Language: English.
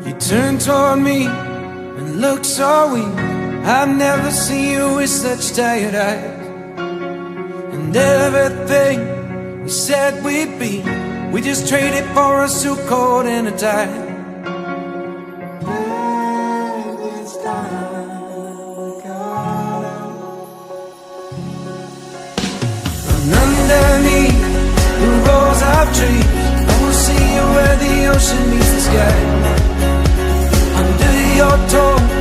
You turn toward me and look so weak. I've never seen you with such tired eyes. And everything we said we'd be, we just traded for a suit coat and a tie. And underneath the rows of trees, I will see you where the ocean meets the sky. Under your toes